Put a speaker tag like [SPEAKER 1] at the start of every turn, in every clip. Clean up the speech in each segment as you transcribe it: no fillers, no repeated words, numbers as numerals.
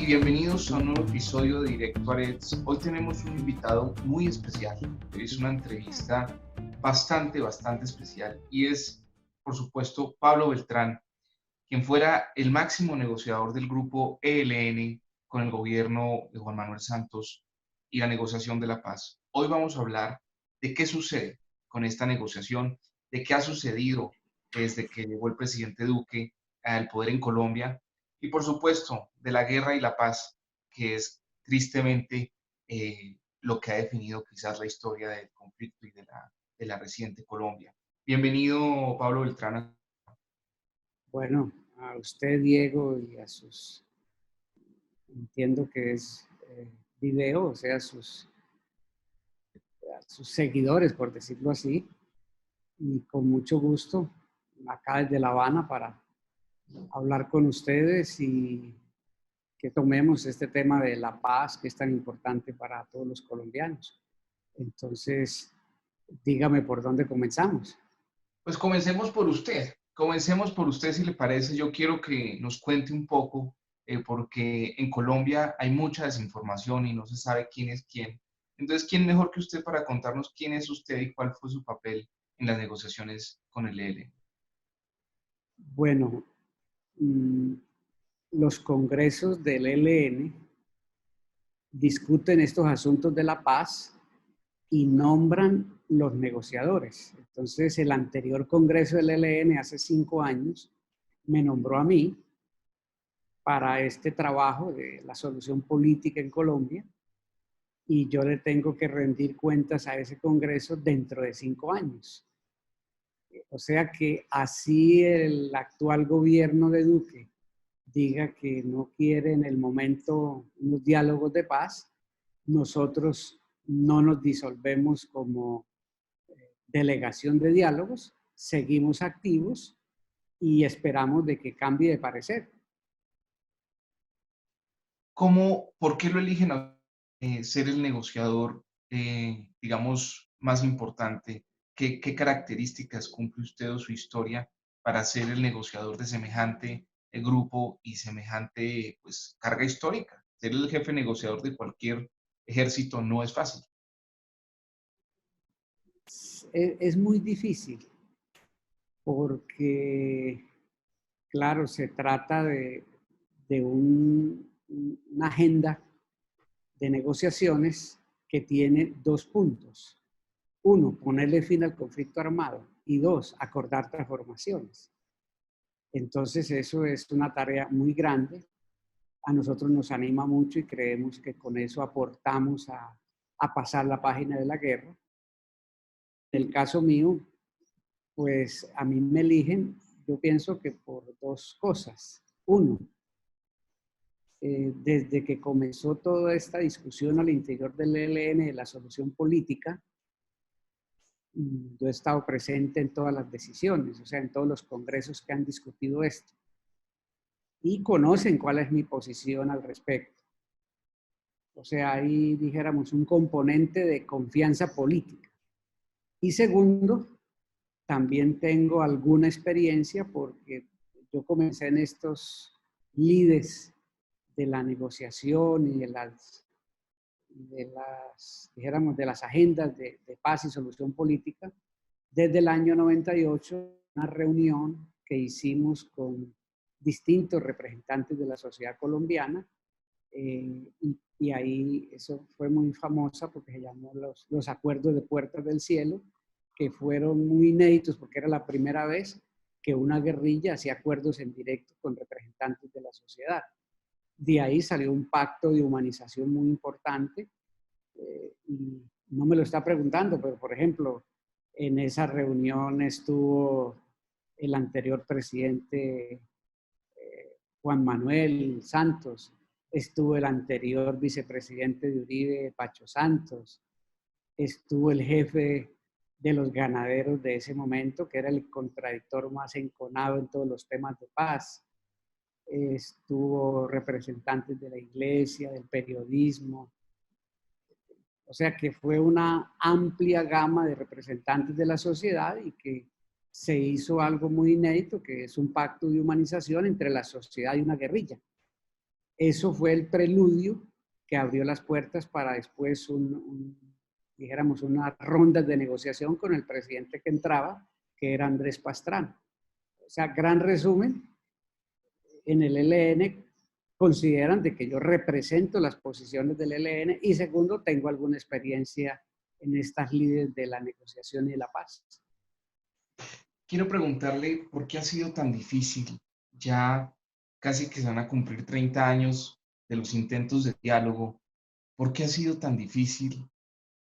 [SPEAKER 1] y bienvenidos a un nuevo episodio de Directo Arets. Hoy tenemos un invitado muy especial. Es una entrevista bastante especial y es, por supuesto, Pablo Beltrán, quien fuera el máximo negociador del grupo ELN con el gobierno de Juan Manuel Santos y la negociación de la paz. Hoy vamos a hablar de qué sucede con esta negociación, de qué ha sucedido desde que llegó el presidente Duque al poder en Colombia y, por supuesto, de la guerra y la paz, que es tristemente lo que ha definido quizás la historia del conflicto y de la reciente Colombia. Bienvenido, Pablo Beltrán.
[SPEAKER 2] Bueno, a usted, Diego, y a sus, entiendo que es video, o sea, a sus seguidores, por decirlo así, y con mucho gusto, acá desde La Habana, para hablar con ustedes y que tomemos este tema de la paz, que es tan importante para todos los colombianos. Entonces, dígame por dónde comenzamos.
[SPEAKER 1] Pues comencemos por usted. Comencemos por usted, si le parece. Yo quiero que nos cuente un poco, porque en Colombia hay mucha desinformación y no se sabe quién es quién. Entonces, ¿quién mejor que usted para contarnos quién es usted y cuál fue su papel en las negociaciones con el ELN?
[SPEAKER 2] Bueno, los congresos del ELN discuten estos asuntos de la paz y nombran los negociadores. Entonces, el anterior congreso del ELN hace 5 años me nombró a mí para este trabajo de la solución política en Colombia y yo le tengo que rendir cuentas a ese congreso dentro de 5 años. O sea que así el actual gobierno de Duque diga que no quiere en el momento unos diálogos de paz, nosotros no nos disolvemos como delegación de diálogos, seguimos activos y esperamos de que cambie de parecer.
[SPEAKER 1] ¿Por qué lo eligen a ser el negociador, digamos, más importante? ¿Qué características cumple usted o su historia para ser el negociador de semejante grupo y semejante, pues, carga histórica? Ser el jefe negociador de cualquier ejército no es fácil.
[SPEAKER 2] Es muy difícil porque, claro, se trata de una agenda de negociaciones que tiene 2 puntos. 1, ponerle fin al conflicto armado y 2, acordar transformaciones. Entonces eso es una tarea muy grande. A nosotros nos anima mucho y creemos que con eso aportamos a pasar la página de la guerra. En el caso mío, pues a mí me eligen, yo pienso que por 2 cosas. 1, desde que comenzó toda esta discusión al interior del ELN de la solución política, yo he estado presente en todas las decisiones, o sea, en todos los congresos que han discutido esto. Y conocen cuál es mi posición al respecto. O sea, ahí dijéramos un componente de confianza política. Y segundo, también tengo alguna experiencia porque yo comencé en estos lides de la negociación y dijéramos, de las agendas de paz y solución política desde el año 98, una reunión que hicimos con distintos representantes de la sociedad colombiana y ahí eso fue muy famosa porque se llamó los acuerdos de Puertas del Cielo, que fueron muy inéditos porque era la primera vez que una guerrilla hacía acuerdos en directo con representantes de la sociedad. De ahí salió un pacto de humanización muy importante y no me lo está preguntando, pero por ejemplo, en esa reunión estuvo el anterior presidente Juan Manuel Santos, estuvo el anterior vicepresidente de Uribe, Pacho Santos, estuvo el jefe de los ganaderos de ese momento, que era el contradictor más enconado en todos los temas de paz. Estuvo representantes de la iglesia, del periodismo. O sea que fue una amplia gama de representantes de la sociedad y que se hizo algo muy inédito, que es un pacto de humanización entre la sociedad y una guerrilla. Eso fue el preludio que abrió las puertas para después dijéramos, unas rondas de negociación con el presidente que entraba, que era Andrés Pastrana. O sea, gran resumen, en el ELN consideran de que yo represento las posiciones del ELN y segundo, tengo alguna experiencia en estas lides de la negociación y la paz.
[SPEAKER 1] Quiero preguntarle por qué ha sido tan difícil, ya casi que se van a cumplir 30 años de los intentos de diálogo, ¿por qué ha sido tan difícil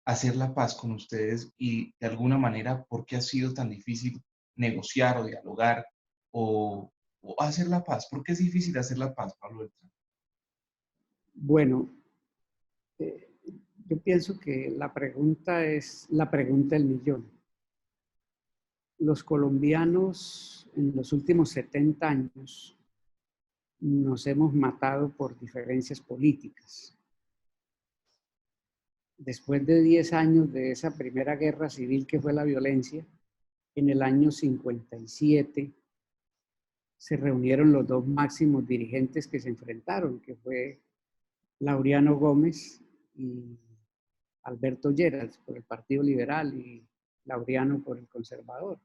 [SPEAKER 1] hacer la paz con ustedes y de alguna manera por qué ha sido tan difícil negociar o dialogar o hacer la paz? ¿Por qué es difícil hacer la paz, Pablo Beltrán?
[SPEAKER 2] Bueno, yo pienso que la pregunta es la pregunta del millón. Los colombianos en los últimos 70 años nos hemos matado por diferencias políticas. Después de 10 años de esa primera guerra civil que fue la violencia, en el año 57 se reunieron los dos máximos dirigentes que se enfrentaron, que fue Laureano Gómez y Alberto Lleras por el Partido Liberal y Laureano por el Conservador.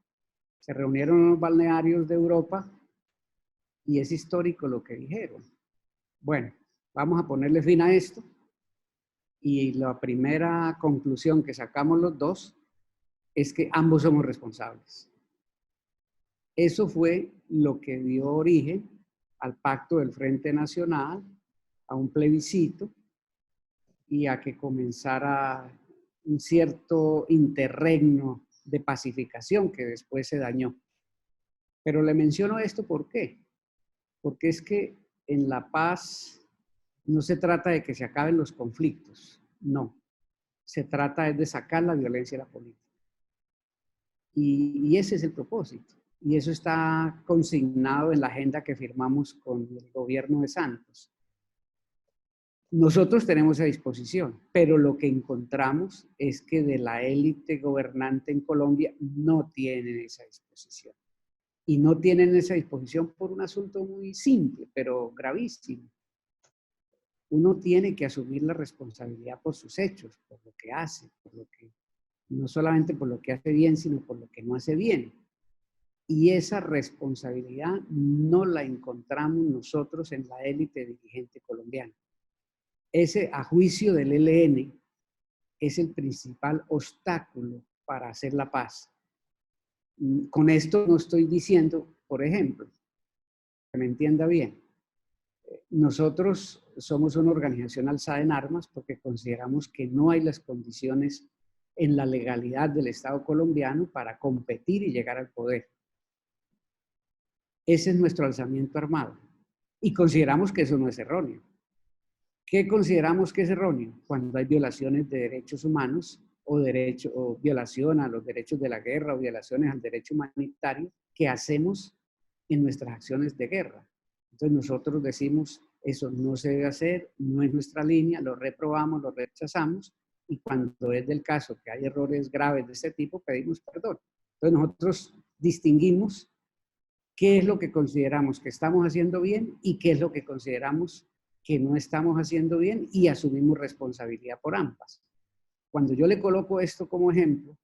[SPEAKER 2] Se reunieron en los balnearios de Europa y es histórico lo que dijeron. Bueno, vamos a ponerle fin a esto. Y la primera conclusión que sacamos los dos es que ambos somos responsables. Eso fue lo que dio origen al pacto del Frente Nacional, a un plebiscito y a que comenzara un cierto interregno de pacificación que después se dañó. Pero le menciono esto ¿por qué? Porque es que en la paz no se trata de que se acaben los conflictos, no. Se trata de sacar la violencia de la política. Y ese es el propósito. Y eso está consignado en la agenda que firmamos con el gobierno de Santos. Nosotros tenemos esa disposición, pero lo que encontramos es que de la élite gobernante en Colombia no tienen esa disposición. Y no tienen esa disposición por un asunto muy simple, pero gravísimo. Uno tiene que asumir la responsabilidad por sus hechos, por lo que hace, por lo que, no solamente por lo que hace bien, sino por lo que no hace bien. Y esa responsabilidad no la encontramos nosotros en la élite dirigente colombiana. Ese, a juicio del ELN, es el principal obstáculo para hacer la paz. Con esto no estoy diciendo, por ejemplo, que me entienda bien, nosotros somos una organización alzada en armas porque consideramos que no hay las condiciones en la legalidad del Estado colombiano para competir y llegar al poder. Ese es nuestro alzamiento armado. Y consideramos que eso no es erróneo. ¿Qué consideramos que es erróneo? Cuando hay violaciones de derechos humanos o violación a los derechos de la guerra o violaciones al derecho humanitario que hacemos en nuestras acciones de guerra. Entonces nosotros decimos, eso no se debe hacer, no es nuestra línea, lo reprobamos, lo rechazamos y cuando es del caso que hay errores graves de este tipo, pedimos perdón. Entonces nosotros distinguimos qué es lo que consideramos que estamos haciendo bien y qué es lo que consideramos que no estamos haciendo bien y asumimos responsabilidad por ambas. Cuando yo le coloco esto como ejemplo,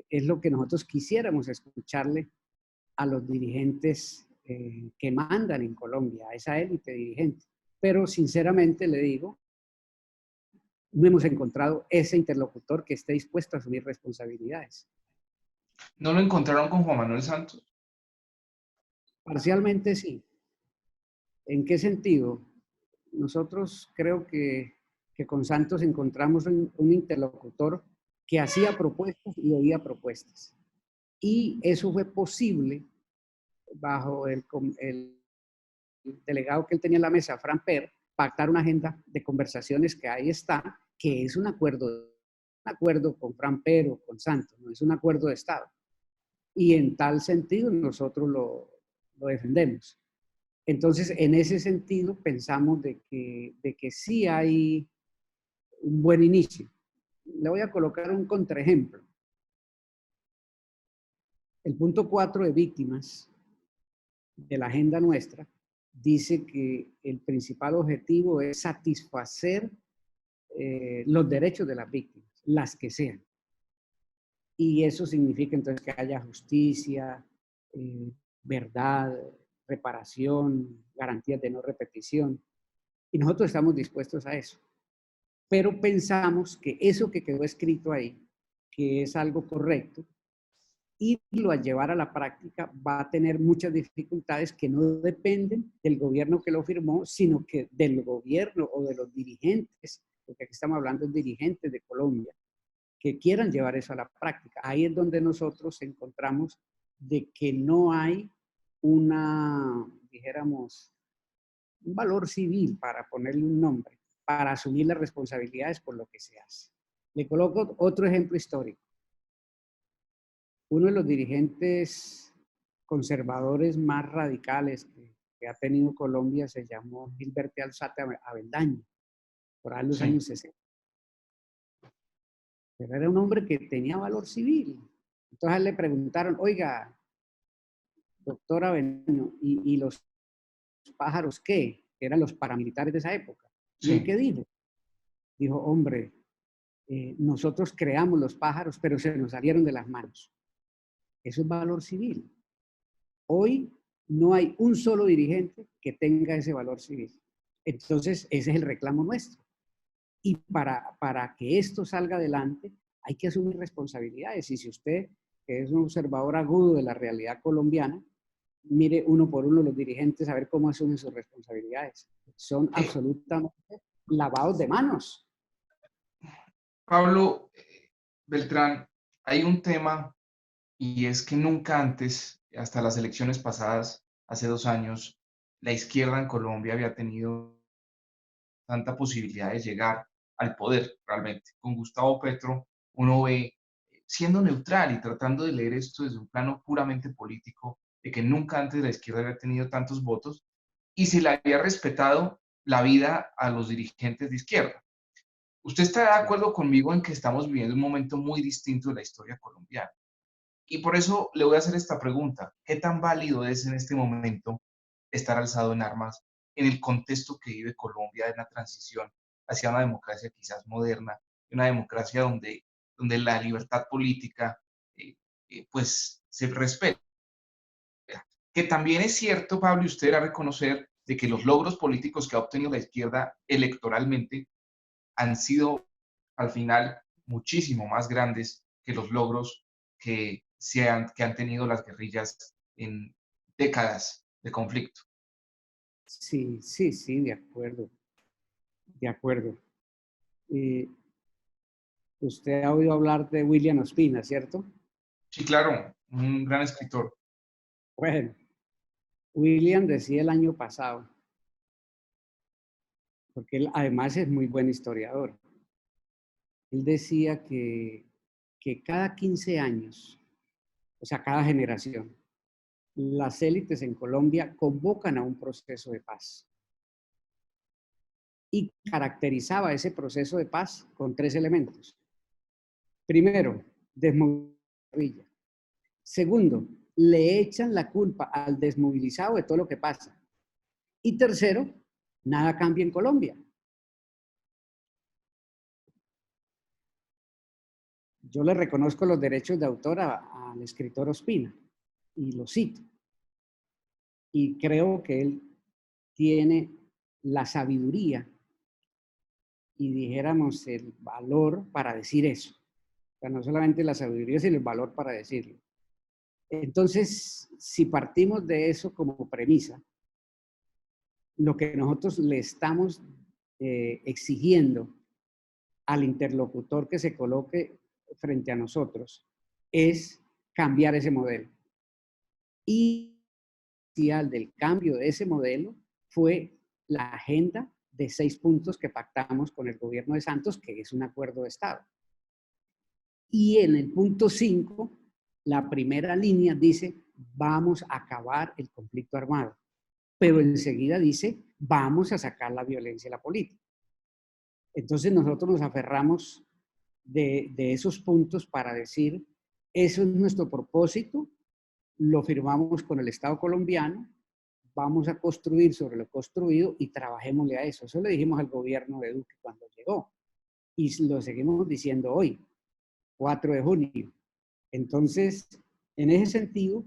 [SPEAKER 2] es lo que nosotros quisiéramos escucharle a los dirigentes que mandan en Colombia, a esa élite dirigente. Pero sinceramente le digo, no hemos encontrado ese interlocutor que esté dispuesto a asumir responsabilidades.
[SPEAKER 1] ¿No lo encontraron con Juan Manuel Santos?
[SPEAKER 2] Parcialmente sí. ¿En qué sentido? Nosotros creo que con Santos encontramos un interlocutor que hacía propuestas y oía propuestas. Y eso fue posible bajo el delegado que él tenía en la mesa, Fran Per, pactar una agenda de conversaciones que ahí está, que es un acuerdo con Fran Per o con Santos, no es un acuerdo de Estado. Y en tal sentido nosotros lo defendemos. Entonces, en ese sentido, pensamos de que sí hay un buen inicio. Le voy a colocar un contraejemplo. El punto 4 de víctimas de la agenda nuestra dice que el principal objetivo es satisfacer los derechos de las víctimas, las que sean. Y eso significa entonces que haya justicia, verdad, reparación, garantías de no repetición. Y nosotros estamos dispuestos a eso. Pero pensamos que eso que quedó escrito ahí, que es algo correcto, irlo a llevar a la práctica va a tener muchas dificultades que no dependen del gobierno que lo firmó, sino que del gobierno o de los dirigentes, porque aquí estamos hablando de dirigentes de Colombia, que quieran llevar eso a la práctica. Ahí es donde nosotros encontramos de que no hay una, dijéramos, un valor civil, para ponerle un nombre, para asumir las responsabilidades por lo que se hace. Le coloco otro ejemplo histórico. Uno de los dirigentes conservadores más radicales que ha tenido Colombia se llamó Gilberto Alzate Avendaño, por ahí en los años 60. Pero era un hombre que tenía valor civil. Entonces le preguntaron, oiga, doctor Avendaño, ¿y los pájaros qué? Que eran los paramilitares de esa época. ¿Y él qué dijo? Dijo, hombre, nosotros creamos los pájaros, pero se nos salieron de las manos. Eso es valor civil. Hoy no hay un solo dirigente que tenga ese valor civil. Entonces, ese es el reclamo nuestro. Y para que esto salga adelante, hay que asumir responsabilidades. Y si usted, que es un observador agudo de la realidad colombiana, mire uno por uno los dirigentes a ver cómo asumen sus responsabilidades. Son absolutamente lavados de manos.
[SPEAKER 1] Pablo Beltrán, hay un tema y es que nunca antes, hasta las elecciones pasadas, hace 2 años, la izquierda en Colombia había tenido tanta posibilidad de llegar al poder realmente. Con Gustavo Petro uno ve siendo neutral y tratando de leer esto desde un plano puramente político, de que nunca antes la izquierda había tenido tantos votos y se le había respetado la vida a los dirigentes de izquierda. ¿Usted está de acuerdo conmigo en que estamos viviendo un momento muy distinto de la historia colombiana? Y por eso le voy a hacer esta pregunta. ¿Qué tan válido es en este momento estar alzado en armas en el contexto que vive Colombia de una transición hacia una democracia quizás moderna, una democracia donde la libertad política pues se respeta? Que también es cierto, Pablo, y usted a reconocer de que los logros políticos que ha obtenido la izquierda electoralmente han sido al final muchísimo más grandes que los logros que han tenido las guerrillas en décadas de conflicto.
[SPEAKER 2] Sí, sí, sí, de acuerdo. De acuerdo. Usted ha oído hablar de William Ospina, ¿cierto?
[SPEAKER 1] Sí, claro, un gran escritor.
[SPEAKER 2] Bueno, William decía el año pasado, porque él además es muy buen historiador. Él decía que cada 15 años, o sea, cada generación, las élites en Colombia convocan a un proceso de paz. Y caracterizaba ese proceso de paz con 3 elementos. Primero, desmovilización. Segundo, le echan la culpa al desmovilizado de todo lo que pasa. Y tercero, nada cambia en Colombia. Yo le reconozco los derechos de autor al escritor Ospina y lo cito. Y creo que él tiene la sabiduría y dijéramos el valor para decir eso. O sea, no solamente la sabiduría, sino el valor para decirlo. Entonces, si partimos de eso como premisa, lo que nosotros le estamos exigiendo al interlocutor que se coloque frente a nosotros es cambiar ese modelo. Y del cambio de ese modelo fue la agenda de 6 puntos que pactamos con el gobierno de Santos, que es un acuerdo de Estado. Y en el punto 5, la primera línea dice, vamos a acabar el conflicto armado. Pero enseguida dice, vamos a sacar la violencia de la política. Entonces nosotros nos aferramos de esos puntos para decir, eso es nuestro propósito, lo firmamos con el Estado colombiano, vamos a construir sobre lo construido y trabajémosle a eso. Eso le dijimos al gobierno de Duque cuando llegó y lo seguimos diciendo hoy, 4 de junio. Entonces, en ese sentido,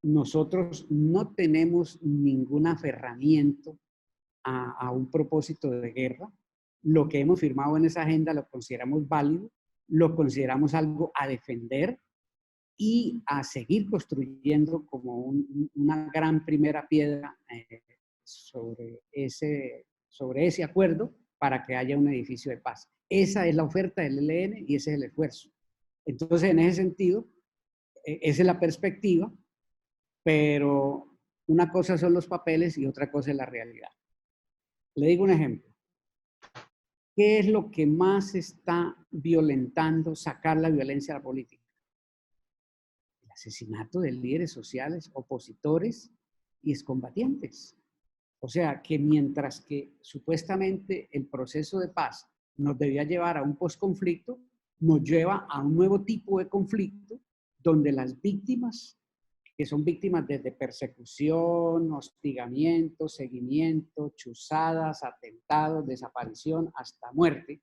[SPEAKER 2] nosotros no tenemos ningún aferramiento a un propósito de guerra. Lo que hemos firmado en esa agenda lo consideramos válido, lo consideramos algo a defender y a seguir construyendo como una gran primera piedra sobre ese acuerdo para que haya un edificio de paz. Esa es la oferta del ELN y ese es el esfuerzo. Entonces, en ese sentido, esa es la perspectiva, pero una cosa son los papeles y otra cosa es la realidad. Le digo un ejemplo. ¿Qué es lo que más está violentando, sacar la violencia a la política? El asesinato de líderes sociales, opositores y excombatientes. O sea, que mientras que supuestamente el proceso de paz nos debía llevar a un posconflicto, nos lleva a un nuevo tipo de conflicto donde las víctimas, que son víctimas desde persecución, hostigamiento, seguimiento, chuzadas, atentados, desaparición, hasta muerte,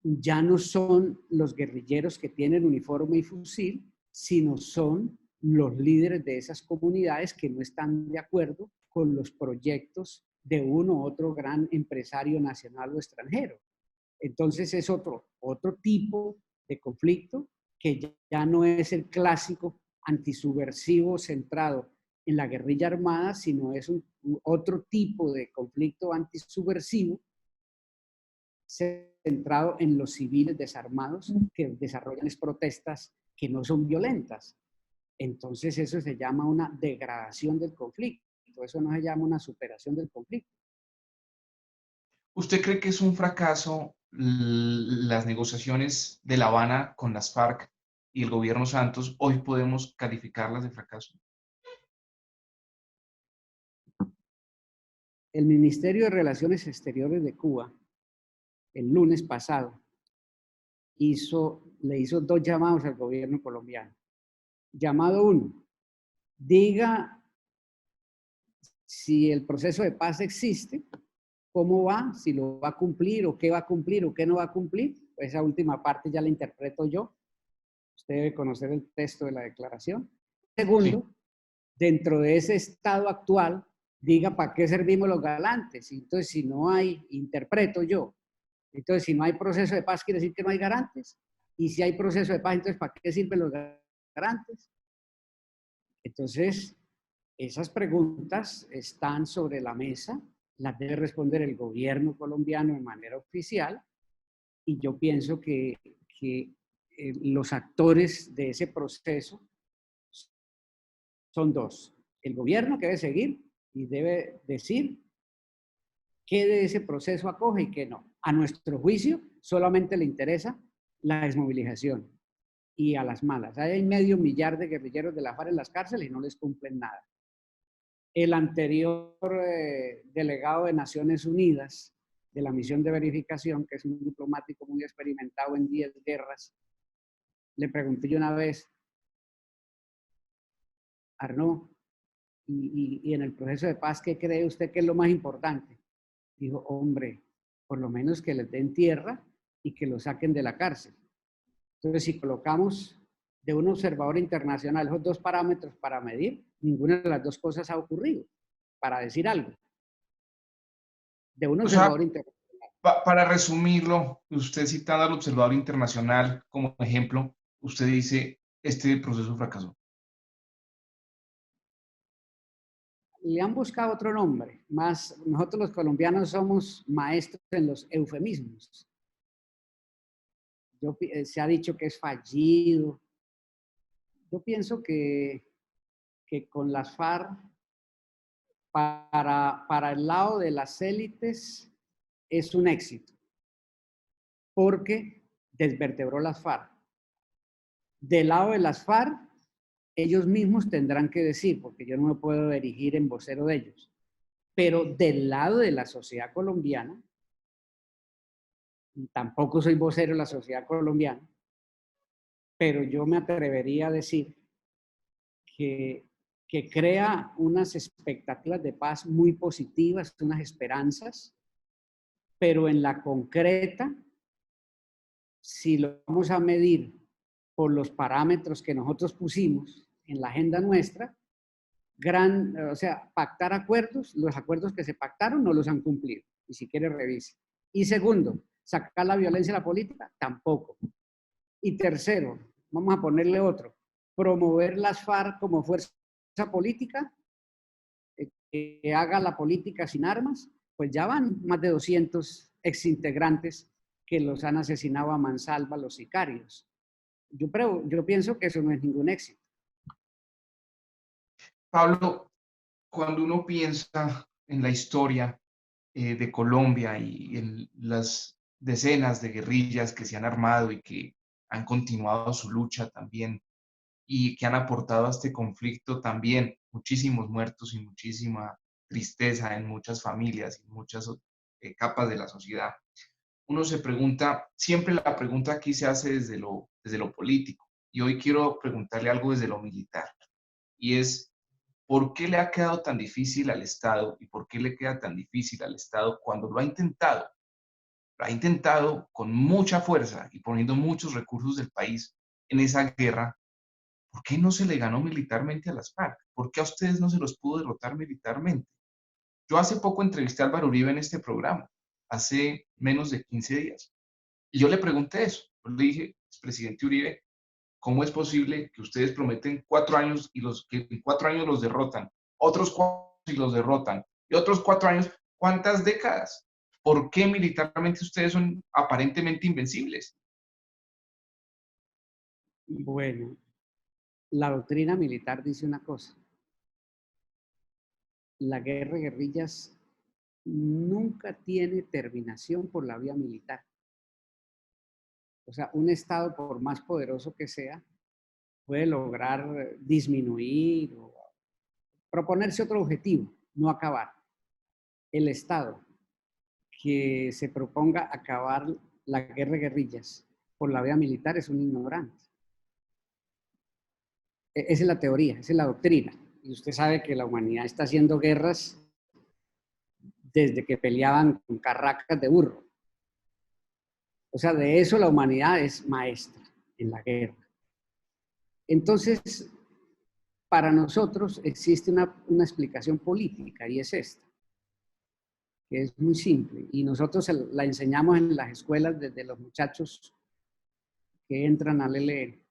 [SPEAKER 2] ya no son los guerrilleros que tienen uniforme y fusil, sino son los líderes de esas comunidades que no están de acuerdo con los proyectos de uno u otro gran empresario nacional o extranjero. Entonces es otro tipo de conflicto que ya no es el clásico antisubversivo centrado en la guerrilla armada, sino es otro tipo de conflicto antisubversivo centrado en los civiles desarmados que desarrollan protestas que no son violentas. Entonces eso se llama una degradación del conflicto, eso no se llama una superación del conflicto.
[SPEAKER 1] ¿Usted cree que es un fracaso las negociaciones de La Habana con las FARC y el gobierno Santos? ¿Hoy podemos calificarlas de fracaso?
[SPEAKER 2] El Ministerio de Relaciones Exteriores de Cuba, el lunes pasado, le hizo 2 llamados al gobierno colombiano. Llamado 1, diga si el proceso de paz existe, cómo va, si lo va a cumplir o qué va a cumplir o qué no va a cumplir. Esa última parte ya la interpreto yo. Usted debe conocer el texto de la declaración. Segundo, sí, dentro de ese estado actual, diga para qué servimos los garantes. Entonces, si no hay, interpreto yo. Entonces, si no hay proceso de paz, quiere decir que no hay garantes. Y si hay proceso de paz, entonces, ¿para qué sirven los garantes? Entonces, esas preguntas están sobre la mesa, las debe responder el gobierno colombiano de manera oficial, y yo pienso que los actores de ese proceso son 2. El gobierno que debe seguir y debe decir qué de ese proceso acoge y qué no. A nuestro juicio, solamente le interesa la desmovilización y a las malas. Hay 500,000 de guerrilleros de la FARC en las cárceles y no les cumplen nada. El anterior delegado de Naciones Unidas de la misión de verificación, que es un diplomático muy experimentado en 10 guerras, le pregunté yo una vez, Arnaud, y en el proceso de paz, ¿qué cree usted que es lo más importante? Dijo, hombre, por lo menos que les den tierra y que lo saquen de la cárcel. Entonces, si colocamos de un observador internacional esos 2 parámetros para medir, ninguna de las 2 cosas ha ocurrido, para decir algo. De un observador internacional.
[SPEAKER 1] Para resumirlo, usted citando al observador internacional como ejemplo, usted dice, este proceso fracasó.
[SPEAKER 2] Le han buscado otro nombre, más nosotros los colombianos somos maestros en los eufemismos. Se ha dicho que es fallido. Yo pienso que con las FARC, para el lado de las élites, es un éxito, porque desvertebró las FARC. Del lado de las FARC, ellos mismos tendrán que decir, porque yo no me puedo erigir en vocero de ellos, pero del lado de la sociedad colombiana, tampoco soy vocero de la sociedad colombiana, pero yo me atrevería a decir que que crea unas expectativas de paz muy positivas, unas esperanzas, pero en la concreta, si lo vamos a medir por los parámetros que nosotros pusimos en la agenda nuestra, o sea, pactar acuerdos, los acuerdos que se pactaron no los han cumplido, y si quiere revise. Y segundo, sacar la violencia a la política, tampoco. Y tercero, vamos a ponerle otro, promover las FARC como fuerza política, que haga la política sin armas, pues ya van más de 200 exintegrantes que los han asesinado a mansalva los sicarios. Yo pienso que eso no es ningún éxito.
[SPEAKER 1] Pablo, cuando uno piensa en la historia de Colombia y en las decenas de guerrillas que se han armado y que han continuado su lucha también y que han aportado a este conflicto también muchísimos muertos y muchísima tristeza en muchas familias y muchas capas de la sociedad. Uno se pregunta, siempre la pregunta aquí se hace desde lo político, y hoy quiero preguntarle algo desde lo militar, y es, ¿por qué le ha quedado tan difícil al Estado y por qué le queda tan difícil al Estado cuando lo ha intentado? Lo ha intentado con mucha fuerza y poniendo muchos recursos del país en esa guerra. ¿Por qué no se le ganó militarmente a las FARC? ¿Por qué a ustedes no se los pudo derrotar militarmente? Yo hace poco entrevisté a Álvaro Uribe en este programa, hace menos de 15 días, y yo le pregunté eso. Yo le dije, presidente Uribe, ¿cómo es posible que ustedes prometen 4 años y que en 4 años los derrotan, otros 4 y los derrotan, y otros 4 años? ¿Cuántas décadas? ¿Por qué militarmente ustedes son aparentemente invencibles?
[SPEAKER 2] Bueno, la doctrina militar dice una cosa: la guerra de guerrillas nunca tiene terminación por la vía militar. O sea, un Estado, por más poderoso que sea, puede lograr disminuir o proponerse otro objetivo, no acabar. El Estado que se proponga acabar la guerra de guerrillas por la vía militar es un ignorante. Esa es la teoría, esa es la doctrina. Y usted sabe que la humanidad está haciendo guerras desde que peleaban con carracas de burro. O sea, de eso la humanidad es maestra en la guerra. Entonces, para nosotros existe una explicación política y es esta, que es muy simple. Y nosotros la enseñamos en las escuelas desde los muchachos que entran al ELN.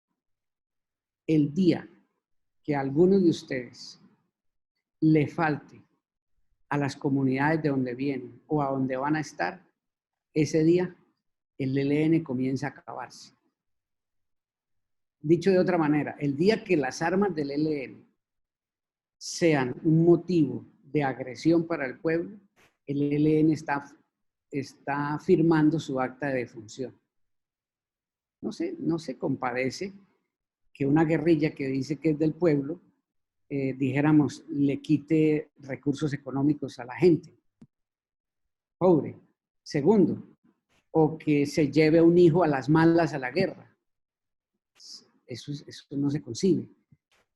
[SPEAKER 2] El día que a alguno de ustedes le falte a las comunidades de donde vienen o a donde van a estar, ese día el ELN comienza a acabarse. Dicho de otra manera, el día que las armas del ELN sean un motivo de agresión para el pueblo, el ELN está firmando su acta de defunción. No se compadece que una guerrilla que dice que es del pueblo, dijéramos, le quite recursos económicos a la gente pobre. Segundo, o que se lleve un hijo a las malas a la guerra. Eso no se concibe.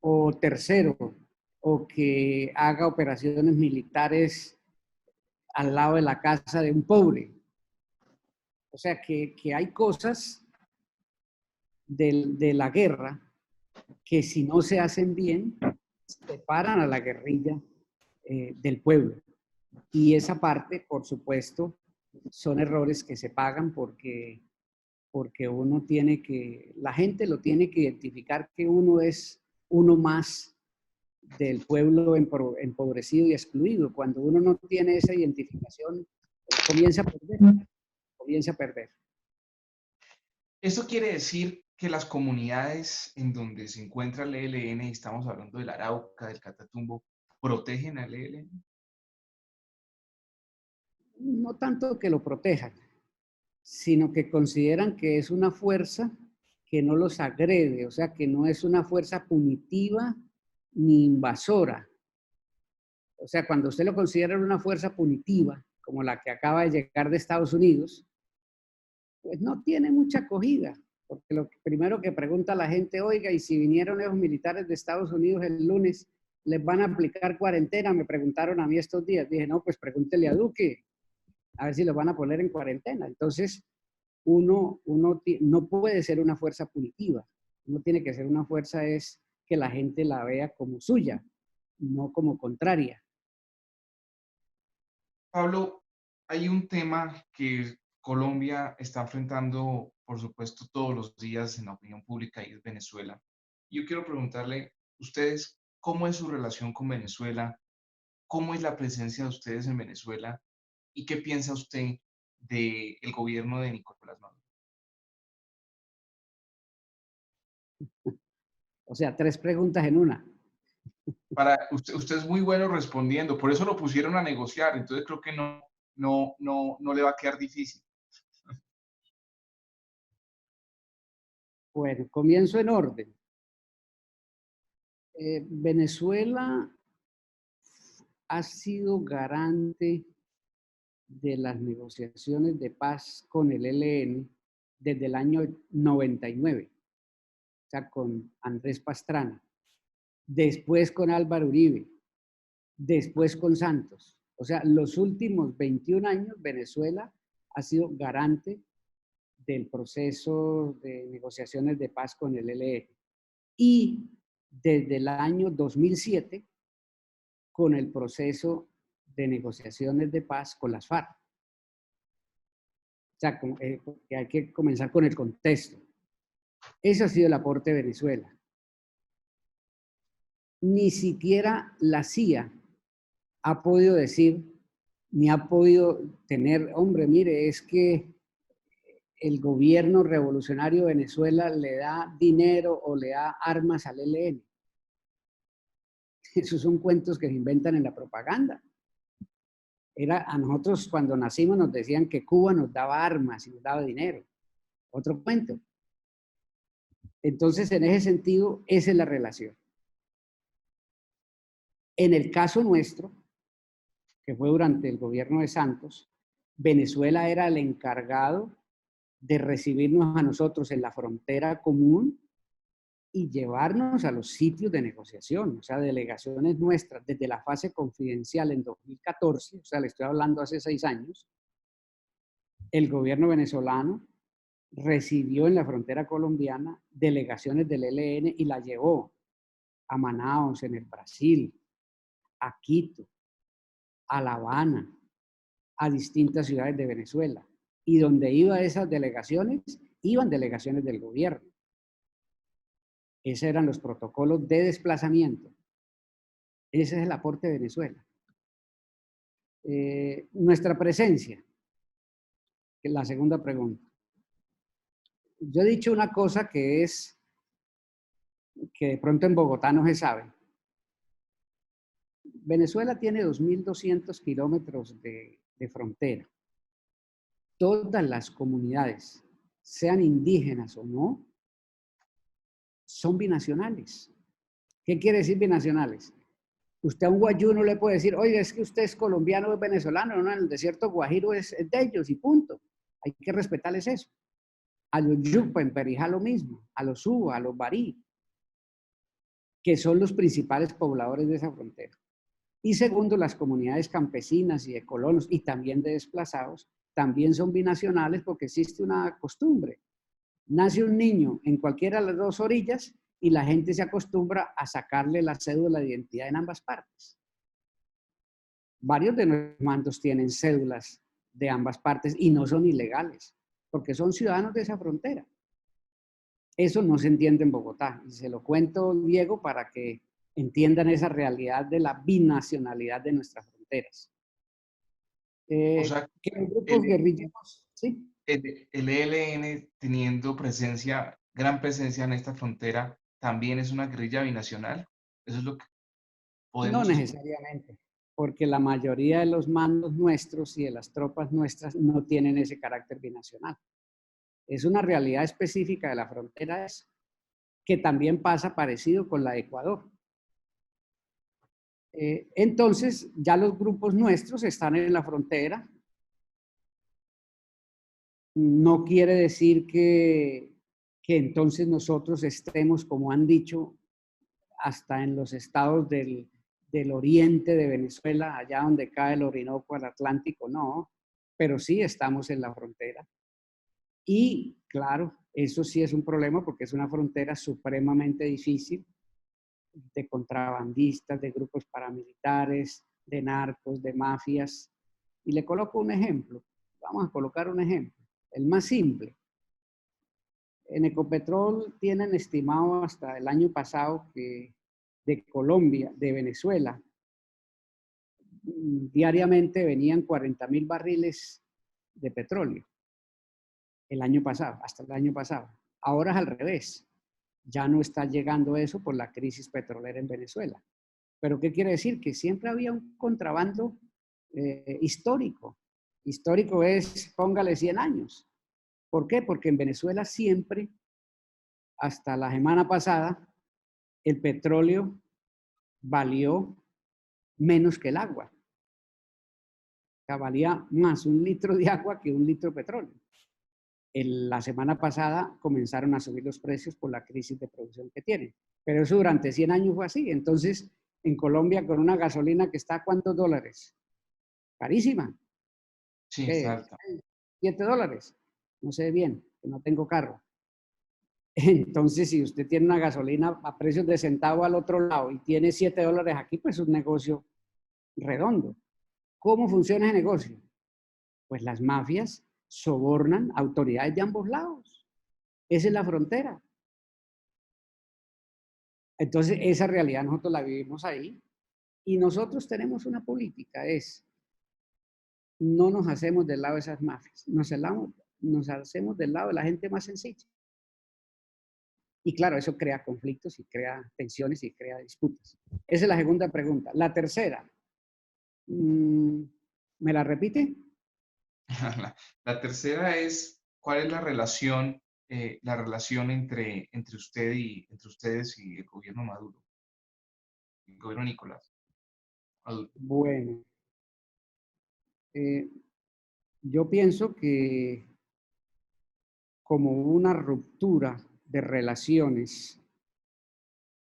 [SPEAKER 2] O tercero, o que haga operaciones militares al lado de la casa de un pobre. O sea, que hay cosas de la guerra que si no se hacen bien, separan a la guerrilla del pueblo. Y esa parte, por supuesto, son errores que se pagan porque uno tiene que, la gente lo tiene que identificar que uno es uno más del pueblo empobrecido y excluido. Cuando uno no tiene esa identificación, comienza a perder, comienza a perder.
[SPEAKER 1] Esto quiere decir que las comunidades en donde se encuentra el ELN, y estamos hablando del Arauca, del Catatumbo, protegen al ELN.
[SPEAKER 2] No tanto que lo protejan, sino que consideran que es una fuerza que no los agrede, o sea, que no es una fuerza punitiva ni invasora. O sea, cuando usted lo considera una fuerza punitiva, como la que acaba de llegar de Estados Unidos, pues no tiene mucha acogida, porque lo primero que pregunta la gente, oiga, ¿y si vinieron esos militares de Estados Unidos el lunes, les van a aplicar cuarentena, me preguntaron a mí estos días. Dije, no, pues pregúntele a Duque, a ver si los van a poner en cuarentena. Entonces, uno no puede ser una fuerza punitiva. Uno tiene que ser una fuerza es que la gente la vea como suya, no como contraria.
[SPEAKER 1] Pablo, hay un tema que Colombia está enfrentando, por supuesto, todos los días en la opinión pública y es Venezuela. Yo quiero preguntarle, ustedes, ¿cómo es su relación con Venezuela? ¿Cómo es la presencia de ustedes en Venezuela? ¿Y qué piensa usted del gobierno de Nicolás Maduro?
[SPEAKER 2] O sea, 3 preguntas en una.
[SPEAKER 1] Usted es muy bueno respondiendo, por eso lo pusieron a negociar, entonces creo que no le va a quedar difícil.
[SPEAKER 2] Bueno, comienzo en orden. Venezuela ha sido garante de las negociaciones de paz con el ELN desde el año 99, o sea, con Andrés Pastrana, después con Álvaro Uribe, después con Santos. O sea, los últimos 21 años Venezuela ha sido garante del proceso de negociaciones de paz con el ELN. Y desde el año 2007 con el proceso de negociaciones de paz con las FARC. O sea, hay que comenzar con el contexto. Ese ha sido el aporte de Venezuela. Ni siquiera la CIA ha podido decir, ni ha podido tener, hombre, mire, es que el gobierno revolucionario de Venezuela le da dinero o le da armas al ELN. Esos son cuentos que se inventan en la propaganda. A nosotros cuando nacimos nos decían que Cuba nos daba armas y nos daba dinero. Otro cuento. Entonces, en ese sentido, esa es la relación. En el caso nuestro, que fue durante el gobierno de Santos, Venezuela era el encargado de recibirnos a nosotros en la frontera común y llevarnos a los sitios de negociación, o sea, delegaciones nuestras desde la fase confidencial en 2014, o sea, le estoy hablando hace 6 años, el gobierno venezolano recibió en la frontera colombiana delegaciones del ELN y la llevó a Manaos, en el Brasil, a Quito, a La Habana, a distintas ciudades de Venezuela. Y donde iban esas delegaciones, iban delegaciones del gobierno. Esos eran los protocolos de desplazamiento. Ese es el aporte de Venezuela. Nuestra presencia, que es la segunda pregunta. Yo he dicho una cosa que es que de pronto en Bogotá no se sabe. Venezuela tiene 2.200 kilómetros de frontera. Todas las comunidades, sean indígenas o no, son binacionales. ¿Qué quiere decir binacionales? Usted a un guayú no le puede decir, oiga, es que usted es colombiano o es venezolano, no, en el desierto guajiro es de ellos y punto. Hay que respetarles eso. A los yupa en Perijá lo mismo, a los uba, a los barí, que son los principales pobladores de esa frontera. Y segundo, las comunidades campesinas y de colonos y también de desplazados también son binacionales porque existe una costumbre. Nace un niño en cualquiera de las dos orillas y la gente se acostumbra a sacarle la cédula de identidad en ambas partes. Varios de nuestros mandos tienen cédulas de ambas partes y no son ilegales, porque son ciudadanos de esa frontera. Eso no se entiende en Bogotá. Y se lo cuento, Diego, para que entiendan esa realidad de la binacionalidad de nuestras fronteras.
[SPEAKER 1] O sea,
[SPEAKER 2] que los grupos
[SPEAKER 1] el,
[SPEAKER 2] guerrilleros, ¿sí?
[SPEAKER 1] el ELN teniendo presencia, gran presencia en esta frontera, también es una guerrilla binacional. Eso es lo que
[SPEAKER 2] No
[SPEAKER 1] podemos escuchar.
[SPEAKER 2] necesariamente, porque la mayoría de los mandos nuestros y de las tropas nuestras no tienen ese carácter binacional. Es una realidad específica de la frontera que también pasa parecido con la de Ecuador. Entonces, ya los grupos nuestros están en la frontera. No quiere decir que entonces nosotros estemos, como han dicho hasta en los estados del oriente de Venezuela, allá donde cae el Orinoco al Atlántico, no, pero sí estamos en la frontera. Y claro, eso sí es un problema porque es una frontera supremamente difícil de contrabandistas, de grupos paramilitares, de narcos, de mafias. Y le coloco un ejemplo. Vamos a colocar un ejemplo, el más simple. En Ecopetrol tienen estimado hasta el año pasado que de Colombia, de Venezuela, diariamente venían 40.000 barriles de petróleo el año pasado, hasta el año pasado. Ahora es al revés. Ya no está llegando eso por la crisis petrolera en Venezuela. ¿Pero qué quiere decir? Que siempre había un contrabando histórico. Histórico es, póngale 100 años. ¿Por qué? Porque en Venezuela siempre, hasta la semana pasada, el petróleo valió menos que el agua. O sea, valía más un litro de agua que un litro de petróleo. La semana pasada comenzaron a subir los precios por la crisis de producción que tienen. Pero eso durante 100 años fue así. Entonces, en Colombia, con una gasolina que está a ¿cuántos dólares? Carísima.
[SPEAKER 1] Sí, está
[SPEAKER 2] ¿Qué?
[SPEAKER 1] alta.
[SPEAKER 2] $7. No sé bien, que no tengo carro. Entonces, si usted tiene una gasolina a precios de centavo al otro lado y tiene $7 aquí, pues es un negocio redondo. ¿Cómo funciona ese negocio? Pues las mafias sobornan autoridades de ambos lados. Esa es la frontera. Entonces, esa realidad nosotros la vivimos ahí y nosotros tenemos una política, es no nos hacemos del lado de esas mafias, nos hacemos del lado de la gente más sencilla. Y claro, eso crea conflictos y crea tensiones y crea disputas. Esa es la segunda pregunta. La tercera, ¿me la repite?
[SPEAKER 1] La tercera es, ¿cuál es la relación entre ustedes y el gobierno Maduro, el gobierno Nicolás Maduro?
[SPEAKER 2] Bueno, eh, yo pienso que como hubo una ruptura de relaciones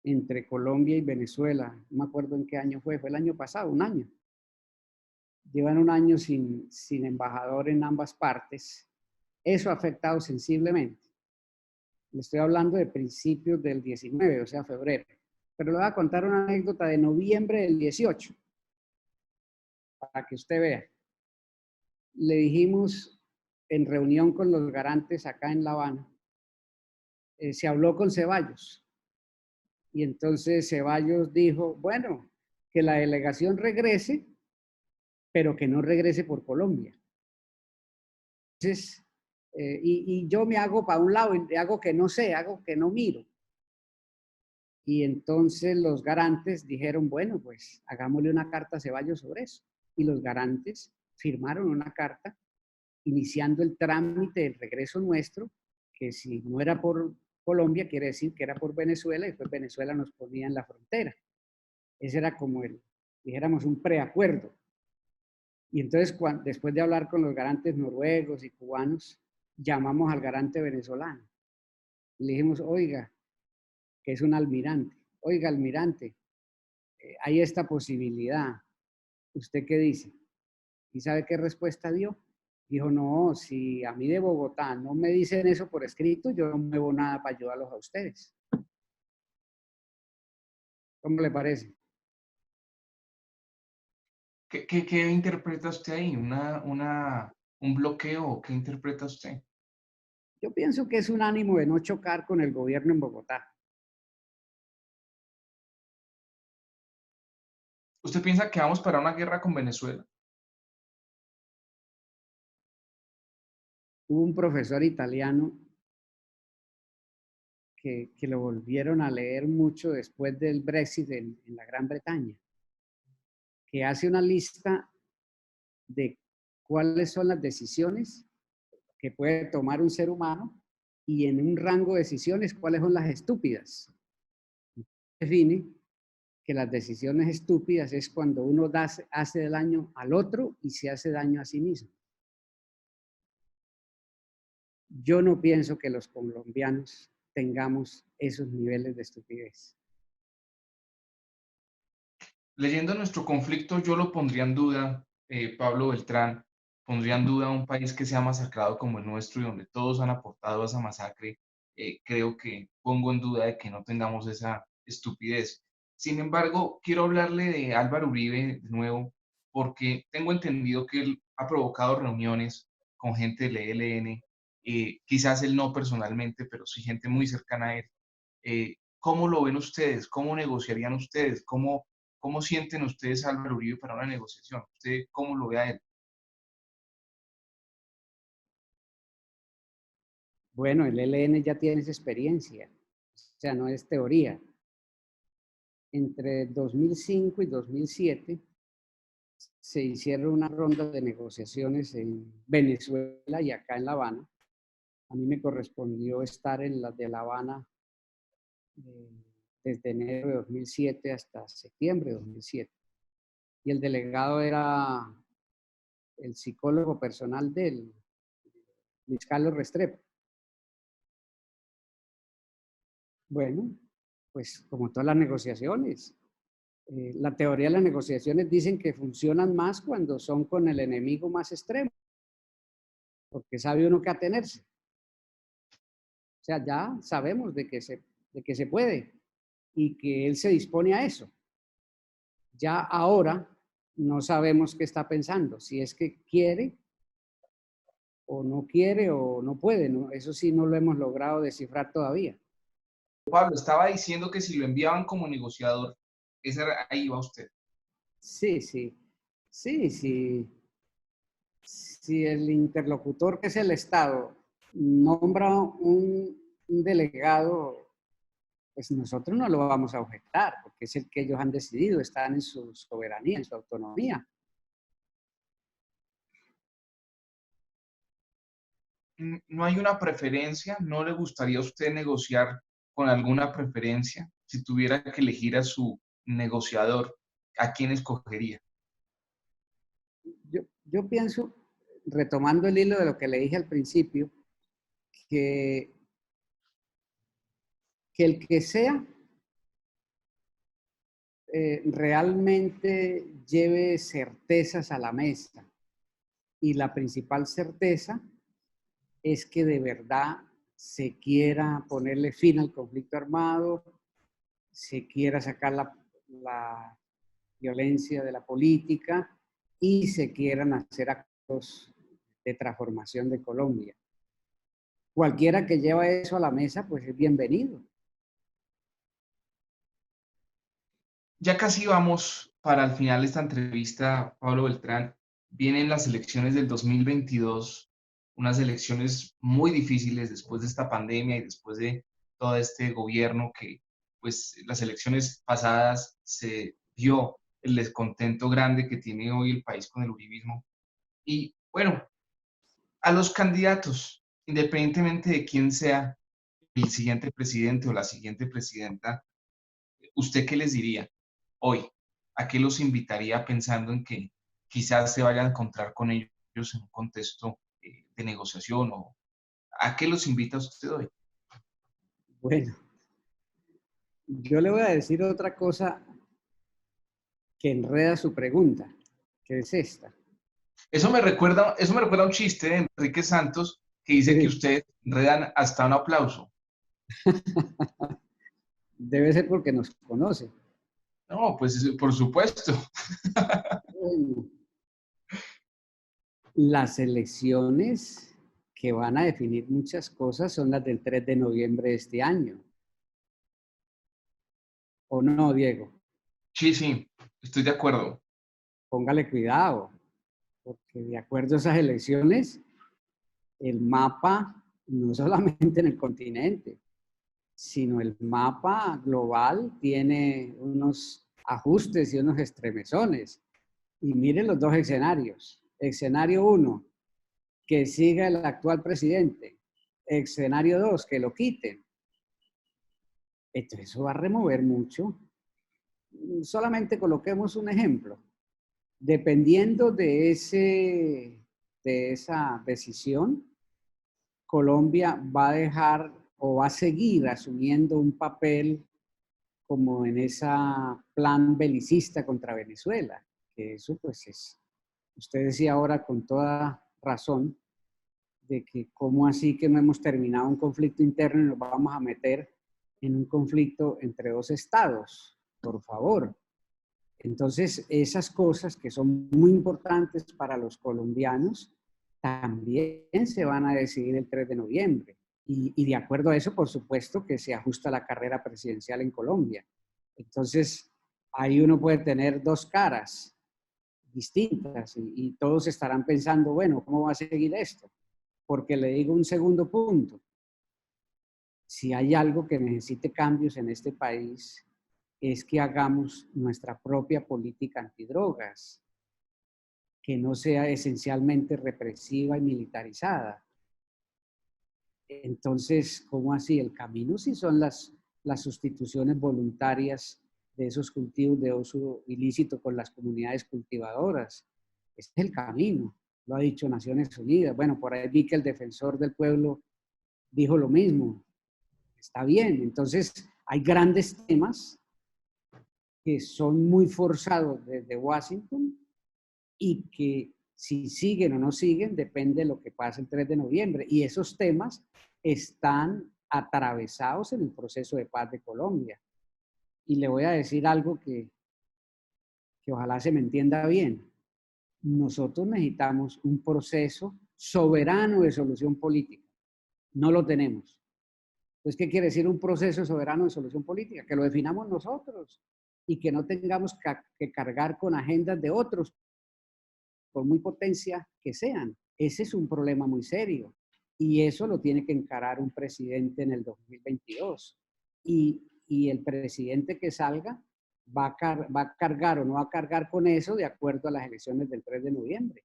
[SPEAKER 2] entre Colombia y Venezuela, no me acuerdo en qué año fue el año pasado, un año. Llevan un año sin embajador en ambas partes. Eso ha afectado sensiblemente. Le estoy hablando de principios del 19, o sea, febrero. Pero le voy a contar una anécdota de noviembre del 18, para que usted vea. Le dijimos en reunión con los garantes acá en La Habana, se habló con Ceballos. Y entonces Ceballos dijo, bueno, que la delegación regrese, pero que no regrese por Colombia. Entonces, y yo me hago para un lado, y hago que no sé, hago que no miro. Y entonces los garantes dijeron, bueno, pues hagámosle una carta a Ceballos sobre eso. Y los garantes firmaron una carta iniciando el trámite del regreso nuestro, que si no era por Colombia, quiere decir que era por Venezuela, y pues Venezuela nos ponía en la frontera. Ese era como dijéramos, un preacuerdo. Y entonces, después de hablar con los garantes noruegos y cubanos, llamamos al garante venezolano. Le dijimos, oiga, que es un almirante, oiga, almirante, hay esta posibilidad. ¿Usted qué dice? ¿Y sabe qué respuesta dio? Dijo, no, si a mí de Bogotá no me dicen eso por escrito, yo no muevo nada para ayudarlos a ustedes. ¿Cómo le parece?
[SPEAKER 1] ¿Qué interpreta usted ahí? ¿Un bloqueo? ¿Qué interpreta usted?
[SPEAKER 2] Yo pienso que es un ánimo de no chocar con el gobierno en Bogotá.
[SPEAKER 1] ¿Usted piensa que vamos para una guerra con Venezuela?
[SPEAKER 2] Hubo un profesor italiano que lo volvieron a leer mucho después del Brexit en la Gran Bretaña, que hace una lista de cuáles son las decisiones que puede tomar un ser humano y en un rango de decisiones cuáles son las estúpidas. Define que las decisiones estúpidas es cuando uno hace daño al otro y se hace daño a sí mismo. Yo no pienso que los colombianos tengamos esos niveles de estupidez.
[SPEAKER 1] Leyendo nuestro conflicto, yo lo pondría en duda, Pablo Beltrán, pondría en duda un país que sea masacrado como el nuestro y donde todos han aportado a esa masacre. Creo que pongo en duda de que no tengamos esa estupidez. Sin embargo, quiero hablarle de Álvaro Uribe de nuevo, porque tengo entendido que él ha provocado reuniones con gente del ELN, quizás él no personalmente, pero sí gente muy cercana a él. ¿Cómo lo ven ustedes? ¿Cómo negociarían ustedes? ¿Cómo sienten ustedes a Álvaro Uribe para una negociación? ¿Usted cómo lo ve a él?
[SPEAKER 2] Bueno, el ELN ya tiene esa experiencia, o sea, no es teoría. Entre 2005 y 2007 se hicieron una ronda de negociaciones en Venezuela y acá en La Habana. A mí me correspondió estar en la de La Habana eh, desde enero de 2007 hasta septiembre de 2007. Y el delegado era el psicólogo personal del Luis Carlos Restrepo. Bueno, pues como todas las negociaciones, la teoría de las negociaciones dicen que funcionan más cuando son con el enemigo más extremo, porque sabe uno qué atenerse. O sea, ya sabemos de que se puede y que él se dispone a eso. Ya ahora no sabemos qué está pensando, si es que quiere o no puede. ¿No? Eso sí no lo hemos logrado descifrar todavía.
[SPEAKER 1] Pablo, estaba diciendo que si lo enviaban como negociador, ahí va usted.
[SPEAKER 2] Sí, sí, sí, sí. Si el interlocutor, que es el Estado, nombra un delegado, pues nosotros no lo vamos a objetar, porque es el que ellos han decidido, están en su soberanía, en su autonomía.
[SPEAKER 1] ¿No hay una preferencia? ¿No le gustaría a usted negociar con alguna preferencia? Si tuviera que elegir a su negociador, ¿a quién escogería?
[SPEAKER 2] Yo pienso, retomando el hilo de lo que le dije al principio, que, que el que sea realmente lleve certezas a la mesa. Y la principal certeza es que de verdad se quiera ponerle fin al conflicto armado, se quiera sacar la violencia de la política y se quieran hacer actos de transformación de Colombia. Cualquiera que lleva eso a la mesa, pues es bienvenido.
[SPEAKER 1] Ya casi vamos para el final de esta entrevista, Pablo Beltrán. Vienen las elecciones del 2022, unas elecciones muy difíciles después de esta pandemia y después de todo este gobierno que, pues, las elecciones pasadas se vio el descontento grande que tiene hoy el país con el uribismo. Y bueno, a los candidatos, independientemente de quién sea el siguiente presidente o la siguiente presidenta, ¿usted qué les diría hoy? ¿A qué los invitaría pensando en que quizás se vayan a encontrar con ellos en un contexto de negociación? ¿O a qué los invita usted hoy?
[SPEAKER 2] Bueno, yo le voy a decir otra cosa que enreda su pregunta, que es esta.
[SPEAKER 1] Eso me recuerda a un chiste de Enrique Santos que dice que
[SPEAKER 2] Sí,
[SPEAKER 1] ustedes enredan hasta un aplauso.
[SPEAKER 2] debe ser porque nos conoce.
[SPEAKER 1] No, pues por supuesto.
[SPEAKER 2] Bueno, las elecciones que van a definir muchas cosas son las del 3 de noviembre de este año. ¿O no, Diego?
[SPEAKER 1] Sí, sí, estoy de acuerdo.
[SPEAKER 2] Póngale cuidado, porque de acuerdo a esas elecciones, el mapa, no solamente en el continente, sino el mapa global tiene unos ajustes y unos estremezones. Y miren los dos escenarios. Escenario 1, que siga el actual presidente. Escenario 2, que lo quiten. Entonces eso va a remover mucho. Solamente coloquemos un ejemplo. Dependiendo de esa decisión, Colombia va a dejar o va a seguir asumiendo un papel como en esa plan belicista contra Venezuela, que eso pues es, usted decía ahora con toda razón, de que cómo así que no hemos terminado un conflicto interno y nos vamos a meter en un conflicto entre dos estados, por favor. Entonces, esas cosas que son muy importantes para los colombianos también se van a decidir el 3 de noviembre. Y de acuerdo a eso, por supuesto, que se ajusta la carrera presidencial en Colombia. Entonces, ahí uno puede tener dos caras distintas y todos estarán pensando, bueno, ¿cómo va a seguir esto? Porque le digo un segundo punto. Si hay algo que necesite cambios en este país, es que hagamos nuestra propia política antidrogas, que no sea esencialmente represiva y militarizada. Entonces, ¿cómo así? El camino sí son las sustituciones voluntarias de esos cultivos de uso ilícito con las comunidades cultivadoras. Ese es el camino, lo ha dicho Naciones Unidas. Bueno, por ahí vi que el defensor del pueblo dijo lo mismo. Está bien, entonces hay grandes temas que son muy forzados desde Washington y que si siguen o no siguen depende de lo que pase el 3 de noviembre. Y esos temas están atravesados en el proceso de paz de Colombia. Y le voy a decir algo que ojalá se me entienda bien. Nosotros necesitamos un proceso soberano de solución política. No lo tenemos. Entonces, ¿qué quiere decir un proceso soberano de solución política? Que lo definamos nosotros y que no tengamos que cargar con agendas de otros, por muy potencia que sean. Ese es un problema muy serio y eso lo tiene que encarar un presidente en el 2022. Y el presidente que salga va a cargar o no va a cargar con eso de acuerdo a las elecciones del 3 de noviembre.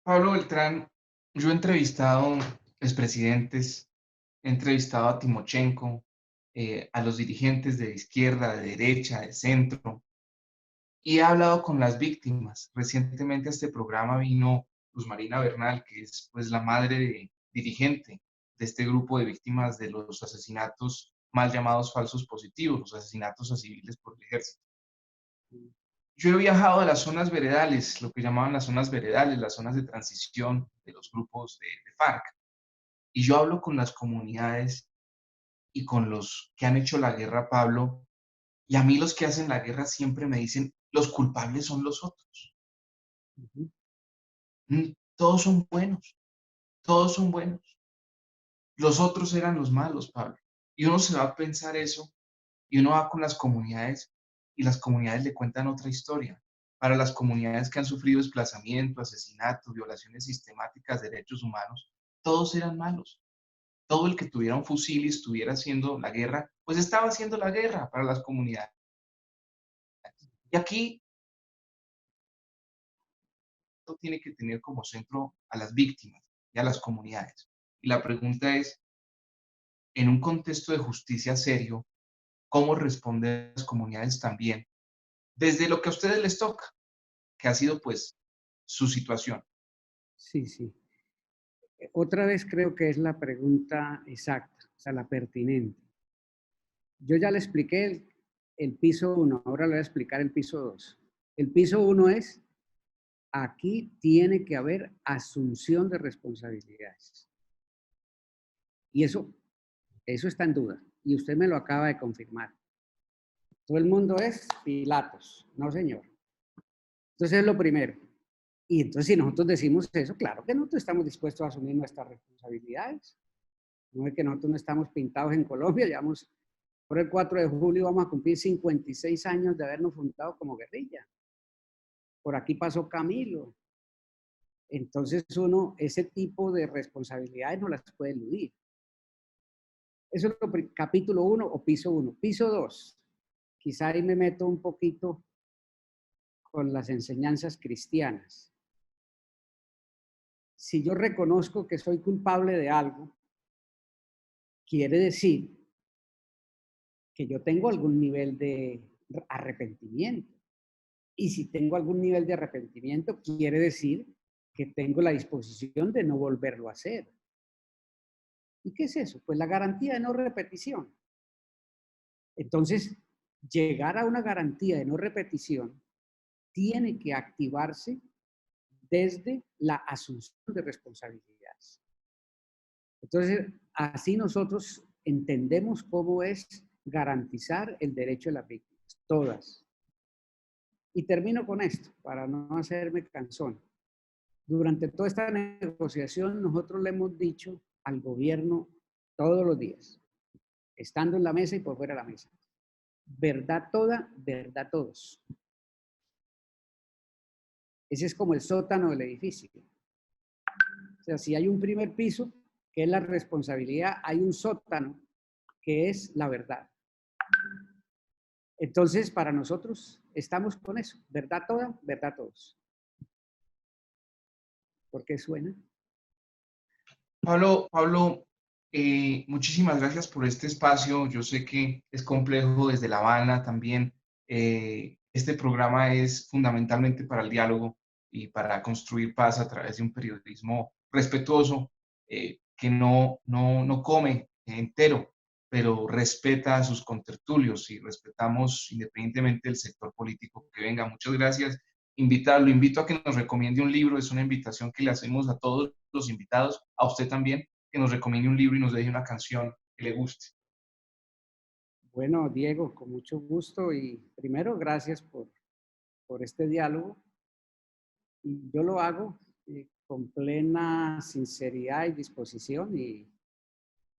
[SPEAKER 1] Pablo Beltrán, yo he entrevistado expresidentes, he entrevistado a Timochenko, a los dirigentes de izquierda, de derecha, de centro, y he hablado con las víctimas. Recientemente a este programa vino Luz Marina Bernal, que es pues la dirigente de este grupo de víctimas de los asesinatos mal llamados falsos positivos, los asesinatos a civiles por el ejército. Yo he viajado a las zonas veredales, lo que llamaban las zonas veredales, las zonas de transición de los grupos de FARC, y yo hablo con las comunidades y con los que han hecho la guerra, Pablo, y a mí los que hacen la guerra siempre me dicen, los culpables son los otros. Todos son buenos, todos son buenos. Los otros eran los malos, Pablo. Y uno se va a pensar eso y uno va con las comunidades y las comunidades le cuentan otra historia. Para las comunidades que han sufrido desplazamiento, asesinatos, violaciones sistemáticas de derechos humanos, todos eran malos. Todo el que tuviera un fusil y estuviera haciendo la guerra, pues estaba haciendo la guerra para las comunidades. Y aquí tiene que tener como centro a las víctimas y a las comunidades. Y la pregunta es, en un contexto de justicia serio, ¿cómo responder las comunidades también? Desde lo que a ustedes les toca, que ha sido pues su situación.
[SPEAKER 2] Sí, sí. Otra vez creo que es la pregunta exacta, o sea, la pertinente. Yo ya le expliqué el piso 1, ahora le voy a explicar el piso 2. El piso 1 es, aquí tiene que haber asunción de responsabilidades. Y eso está en duda. Y usted me lo acaba de confirmar. Todo el mundo es Pilatos. No, señor. Entonces es lo primero. Y entonces si nosotros decimos eso, claro que nosotros estamos dispuestos a asumir nuestras responsabilidades. No es que nosotros no estamos pintados en Colombia, llevamos por el 4 de julio vamos a cumplir 56 años de habernos fundado como guerrilla. Por aquí pasó Camilo. Entonces uno, ese tipo de responsabilidades no las puede eludir. Eso es lo capítulo 1 o piso 1. Piso 2, quizá ahí me meto un poquito con las enseñanzas cristianas. Si yo reconozco que soy culpable de algo, quiere decir que yo tengo algún nivel de arrepentimiento. Y si tengo algún nivel de arrepentimiento, quiere decir que tengo la disposición de no volverlo a hacer. ¿Y qué es eso? Pues la garantía de no repetición. Entonces, llegar a una garantía de no repetición tiene que activarse desde la asunción de responsabilidades. Entonces, así nosotros entendemos cómo es garantizar el derecho de las víctimas, todas. Y termino con esto, para no hacerme cansón. Durante toda esta negociación, nosotros le hemos dicho al gobierno todos los días, estando en la mesa y por fuera de la mesa, verdad toda, verdad todos. Ese es como el sótano del edificio. O sea, si hay un primer piso, que es la responsabilidad, hay un sótano, que es la verdad. Entonces, para nosotros, estamos con eso, verdad toda, verdad todos. ¿Por qué suena?
[SPEAKER 1] Pablo, muchísimas gracias por este espacio. Yo sé que es complejo desde La Habana también. Este programa es fundamentalmente para el diálogo y para construir paz a través de un periodismo respetuoso, que no come entero, pero respeta a sus contertulios y respetamos independientemente del sector político que venga. Muchas gracias. Lo invito a que nos recomiende un libro, es una invitación que le hacemos a todos los invitados, a usted también, que nos recomiende un libro y nos deje una canción que le guste.
[SPEAKER 2] Bueno, Diego, con mucho gusto y primero gracias por este diálogo. Y yo lo hago con plena sinceridad y disposición y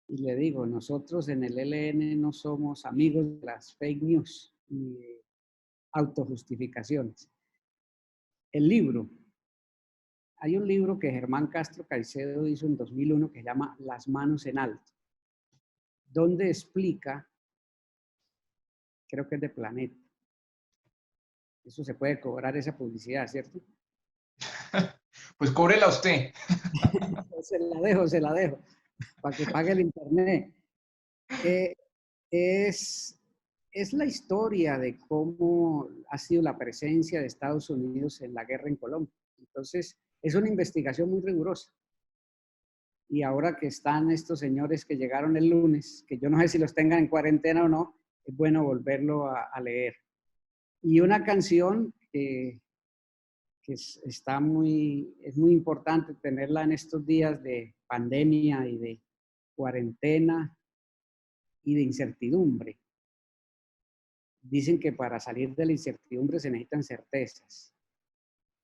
[SPEAKER 2] le digo, nosotros en el ELN no somos amigos de las fake news ni de autojustificaciones. El libro, hay un libro que Germán Castro Caicedo hizo en 2001 que se llama Las manos en alto, donde explica, creo que es de Planeta, eso se puede cobrar esa publicidad, ¿cierto?
[SPEAKER 1] Pues cóbrela usted.
[SPEAKER 2] Se la dejo, para que pague el internet. Eh, es, es la historia de cómo ha sido la presencia de Estados Unidos en la guerra en Colombia. Entonces, es una investigación muy rigurosa. Y ahora que están estos señores que llegaron el lunes, que yo no sé si los tengan en cuarentena o no, es bueno volverlo a leer. Y una canción está es muy importante tenerla en estos días de pandemia y de cuarentena y de incertidumbre. Dicen que para salir de la incertidumbre se necesitan certezas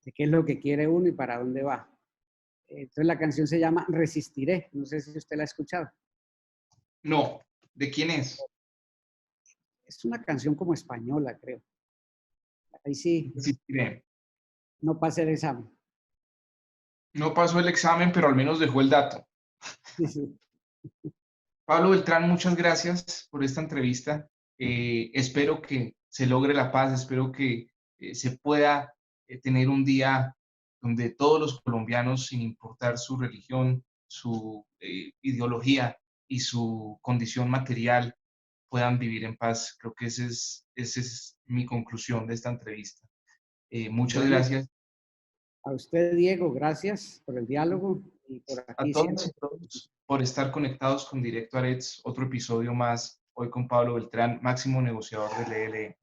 [SPEAKER 2] de qué es lo que quiere uno y para dónde va. Entonces la canción se llama Resistiré, no sé si usted la ha escuchado.
[SPEAKER 1] No, ¿de quién es?
[SPEAKER 2] Es una canción como española, creo. Ahí sí,
[SPEAKER 1] Resistiré.
[SPEAKER 2] no pase el examen.
[SPEAKER 1] No pasó el examen, pero al menos dejó el dato.
[SPEAKER 2] Sí, sí.
[SPEAKER 1] Pablo Beltrán, muchas gracias por esta entrevista. Espero que se logre la paz, espero que se pueda tener un día donde todos los colombianos, sin importar su religión, su ideología y su condición material, puedan vivir en paz. Creo que esa es mi conclusión de esta entrevista. Muchas
[SPEAKER 2] Bueno,
[SPEAKER 1] gracias
[SPEAKER 2] a usted, Diego, gracias por el diálogo y por
[SPEAKER 1] a
[SPEAKER 2] aquí
[SPEAKER 1] todos
[SPEAKER 2] siempre.
[SPEAKER 1] y todos por estar conectados con Directo Arets, otro episodio más, hoy con Pablo Beltrán, máximo negociador del ELN.